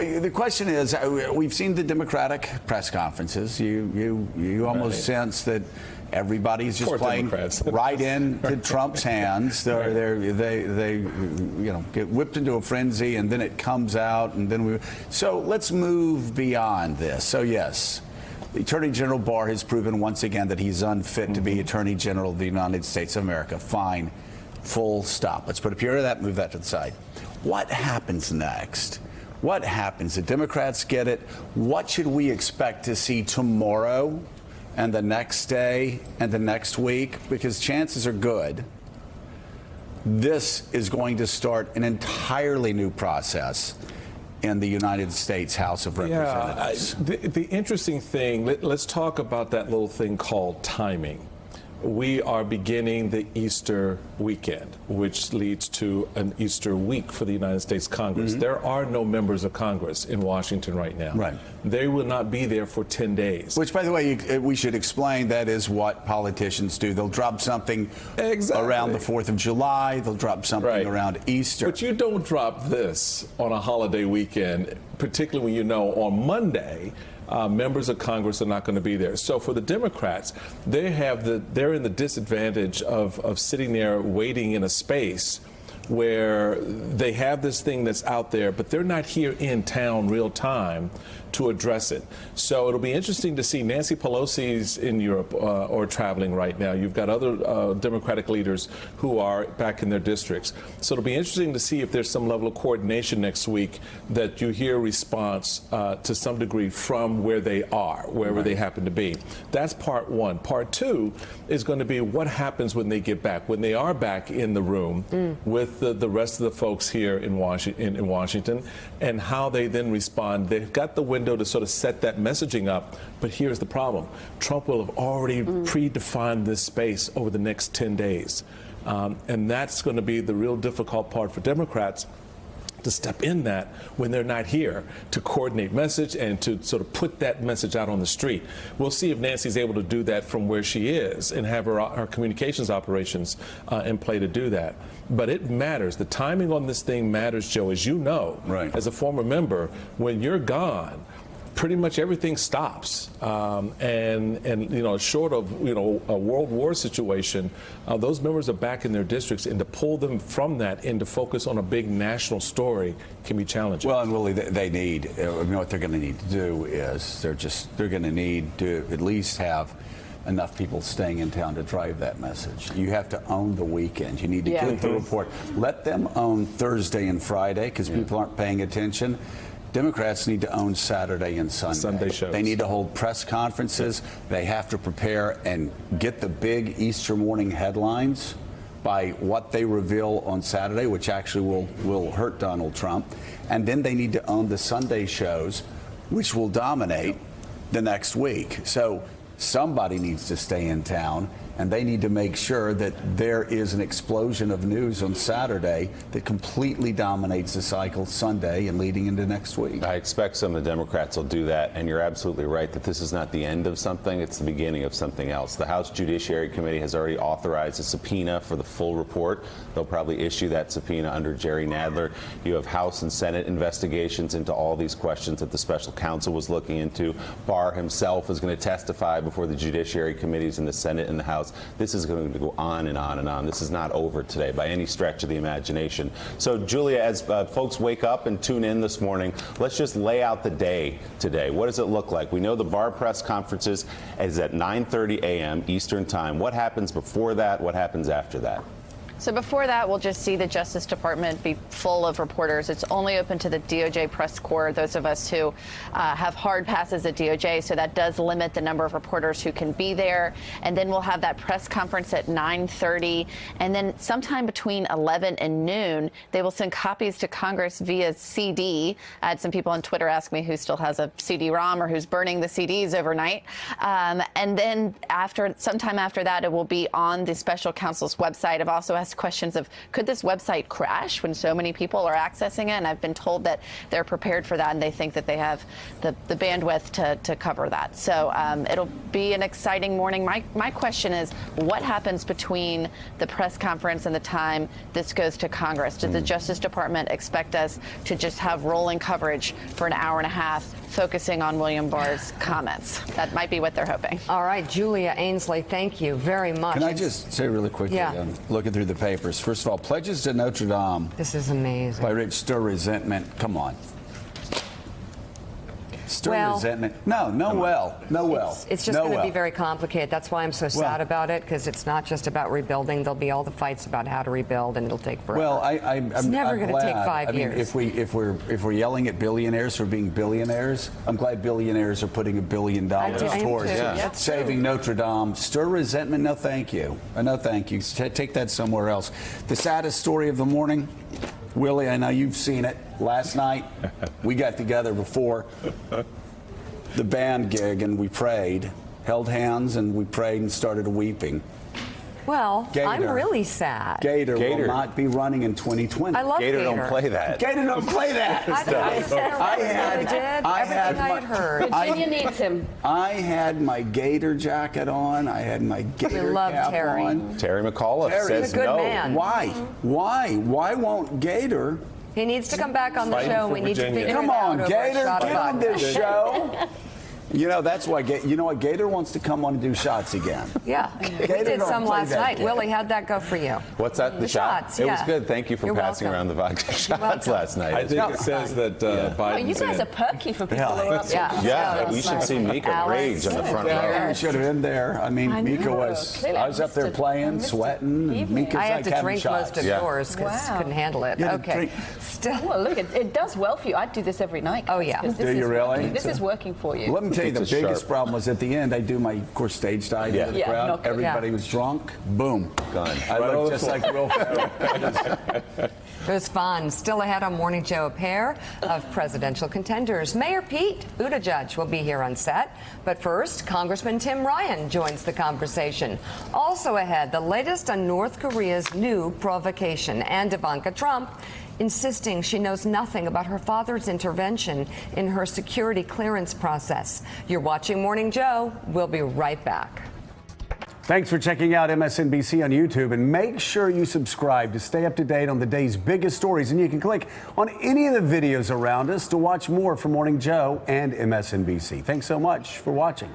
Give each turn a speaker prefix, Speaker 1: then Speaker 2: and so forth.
Speaker 1: the question is, we've seen the Democratic press conferences. You almost sense that everybody's just playing right into Trump's hands. They get whipped into a frenzy, and then it comes out, and then So let's move beyond this. So yes, the Attorney General Barr has proven once again that he's unfit to be Attorney General of the United States of America. Fine, full stop. Let's put a period to that. Move that to the side. What happens next? What happens? The Democrats get it. What should we expect to see tomorrow and the next day and the next week? Because chances are good this is going to start an entirely new process in the United States House of Representatives.
Speaker 2: The interesting thing, let's talk about that little thing called timing. We are beginning the Easter weekend, which leads to an Easter week for the United States Congress. There are no members of Congress in Washington right now.
Speaker 1: Right.
Speaker 2: They will not be there for 10 days.
Speaker 1: Which, by the way, we should explain, that is what politicians do. They'll drop something around the 4th of July. They'll drop something around Easter.
Speaker 2: But you don't drop this on a holiday weekend, particularly when you know on Monday members of Congress are not going to be there. So for the Democrats, they're in the disadvantage of sitting there waiting in a space where they have this thing that's out there, but they're not here in town real time to address it. So it'll be interesting to see. Nancy Pelosi's in Europe or traveling right now. You've got other Democratic leaders who are back in their districts. So it'll be interesting to see if there's some level of coordination next week that you hear response to some degree from where they are, wherever they happen to be. That's part one. Part two is going to be what happens when they get back, when they are back in the room with the rest of the folks here in Washington, and how they then respond. They've got the window to sort of set that messaging up, but here's the problem. Trump will have already predefined this space over the next 10 days. And that's going to be the real difficult part for Democrats, to step in that when they're not here, to coordinate message and to sort of put that message out on the street. We'll see if Nancy's able to do that from where she is and have her communications operations in play to do that. But it matters. The timing on this thing matters, Joe, as you know, as a former member. When you're gone, pretty much everything stops, and short of a World War situation, those members are back in their districts, and to pull them from that and to focus on a big national story can be challenging.
Speaker 1: Well, and really, they need. What they're going to need to do is they're going to need to at least have enough people staying in town to drive that message. You have to own the weekend. You need to get the report. Let them own Thursday and Friday, because people aren't paying attention. Democrats need to own Saturday and Sunday shows. They need to hold press conferences. They have to prepare and get the big Easter morning headlines by what they reveal on Saturday, which actually will hurt Donald Trump. And then they need to own the Sunday shows, which will dominate the next week. So somebody needs to stay in town, and they need to make sure that there is an explosion of news on Saturday that completely dominates the cycle Sunday and leading into next week.
Speaker 3: I expect some of the Democrats will do that, and you're absolutely right that this is not the end of something, it's the beginning of something else. The House Judiciary Committee has already authorized a subpoena for the full report. They'll probably issue that subpoena under Jerry Nadler. You have House and Senate investigations into all these questions that the special counsel was looking into. Barr himself is going to testify before the Judiciary Committees in the Senate and the House. This is going to go on and on and on. This is not over today by any stretch of the imagination. So, Julia, as folks wake up and tune in this morning, let's just lay out the day today. What does it look like? We know the Barr press conferences is at 9:30 a.m. Eastern Time. What happens before that? What happens after that?
Speaker 4: So before that, we'll just see the Justice Department be full of reporters. It's only open to the DOJ press corps, those of us who have hard passes at DOJ. So that does limit the number of reporters who can be there. And then we'll have that press conference at 9:30. And then sometime between 11 and noon, they will send copies to Congress via CD. I had some people on Twitter ask me who still has a CD-ROM or who's burning the CDs overnight. And then sometime after that, it will be on the special counsel's website. I've also asked asked questions of, could this website crash when so many people are accessing it? And I've been told that they're prepared for that, and they think that they have the bandwidth to cover that. So it'll be an exciting morning. My question is, what happens between the press conference and the time this goes to Congress? Does the Justice Department expect us to just have rolling coverage for an hour and a half, focusing on William Barr's comments? That might be what they're hoping.
Speaker 5: All right, Julia Ainsley, thank you very much.
Speaker 1: Can I just say really quickly, looking through the papers, first of all, Pledges to Notre Dame
Speaker 5: This is amazing.
Speaker 1: by Rich Stir Resentment. Come on. Stir
Speaker 5: Well,
Speaker 1: resentment. No well.
Speaker 5: It's just going to be very complicated. That's why I'm so sad about it, because it's not just about rebuilding. There'll be all the fights about how to rebuild, and it'll take forever.
Speaker 1: Well,
Speaker 5: it's never going to take 5 years.
Speaker 1: Mean, if we're yelling at billionaires for being billionaires, I'm glad billionaires are putting $1 billion towards saving Notre Dame. Stir resentment? No, thank you. No, thank you. Take that somewhere else. The saddest story of the morning. Willie, I know you've seen it. Last night, we got together before the band gig and we prayed, held hands, and we prayed and started weeping.
Speaker 5: Well,
Speaker 1: Gator.
Speaker 5: I'm really sad.
Speaker 1: Gator will not be running in 2020.
Speaker 5: I love Gator.
Speaker 3: Don't play that.
Speaker 1: Gator don't play that.
Speaker 5: I had heard.
Speaker 6: Virginia needs him.
Speaker 1: I had my Gator jacket on. I had my Gator
Speaker 5: love
Speaker 1: cap
Speaker 5: Terry.
Speaker 1: on.
Speaker 3: Terry McAuliffe
Speaker 1: Terry.
Speaker 3: says
Speaker 5: He's a good
Speaker 3: no.
Speaker 5: man.
Speaker 1: Why won't Gator?
Speaker 5: He needs to come back on the
Speaker 2: Fighting
Speaker 5: show.
Speaker 2: for
Speaker 5: We need to
Speaker 2: Virginia.
Speaker 5: figure
Speaker 1: Come
Speaker 5: it out
Speaker 1: on,
Speaker 5: over a
Speaker 1: Gator,
Speaker 5: shot of
Speaker 1: get on
Speaker 5: vodka.
Speaker 1: this show. You know, that's why, you know what, Gator wants to come on and do shots again.
Speaker 5: Yeah, we
Speaker 1: Gator
Speaker 5: did
Speaker 1: don't
Speaker 5: some
Speaker 1: play
Speaker 5: last
Speaker 1: that
Speaker 5: night.
Speaker 1: game.
Speaker 5: Willie, how'd that go for you?
Speaker 3: What's that? The
Speaker 5: shots,
Speaker 3: It was
Speaker 5: yeah.
Speaker 3: good. Thank you for
Speaker 5: You're
Speaker 3: passing
Speaker 5: welcome.
Speaker 3: around the vodka shots
Speaker 5: welcome.
Speaker 3: last night.
Speaker 2: I think it says that Biden's
Speaker 6: You guys
Speaker 2: in.
Speaker 6: are perky for people who are up.
Speaker 3: Yeah, you should see Mika
Speaker 5: Alex.
Speaker 3: rage on the front
Speaker 1: Yeah,
Speaker 3: row.
Speaker 1: we should have been there. I mean,
Speaker 6: I
Speaker 1: Mika
Speaker 6: know.
Speaker 1: was,
Speaker 6: Clearly,
Speaker 1: I was up there
Speaker 6: I
Speaker 1: playing,
Speaker 6: missed it.
Speaker 1: sweating, and Mika's
Speaker 5: I had
Speaker 1: like
Speaker 5: to
Speaker 1: having
Speaker 5: drink
Speaker 1: shots.
Speaker 5: most of
Speaker 3: Yeah.
Speaker 5: yours because
Speaker 6: Wow.
Speaker 5: couldn't handle it.
Speaker 1: You had to
Speaker 5: Okay.
Speaker 1: drink.
Speaker 5: Still.
Speaker 6: Well, look, it does well for you. I'd do this every night.
Speaker 5: Oh, yeah.
Speaker 6: Because
Speaker 1: Do
Speaker 6: this
Speaker 1: you
Speaker 6: is
Speaker 1: really?
Speaker 6: working. This is working for you.
Speaker 1: Let me tell you, the
Speaker 3: Keeps us
Speaker 1: biggest
Speaker 3: sharp.
Speaker 1: problem was at the end, I do my, of course, stage dive
Speaker 3: Yeah.
Speaker 1: into the
Speaker 6: Yeah,
Speaker 1: crowd.
Speaker 6: not good.
Speaker 1: Everybody
Speaker 5: Yeah.
Speaker 1: was drunk. Boom.
Speaker 3: Gone.
Speaker 1: I
Speaker 2: Right on
Speaker 1: looked
Speaker 2: the
Speaker 1: just
Speaker 2: floor.
Speaker 1: like Will Ferrell.
Speaker 5: It was fun. Still ahead on Morning Joe, a pair of presidential contenders. Mayor Pete Buttigieg will be here on set. But first, Congressman Tim Ryan joins the conversation. Also ahead, the latest on North Korea's new provocation, and Ivanka Trump insisting she knows nothing about her father's intervention in her security clearance process. You're watching Morning Joe. We'll be right back.
Speaker 1: Thanks for checking out MSNBC on YouTube, and make sure you subscribe to stay up to date on the day's biggest stories. And you can click on any of the videos around us to watch more from Morning Joe and MSNBC. Thanks so much for watching.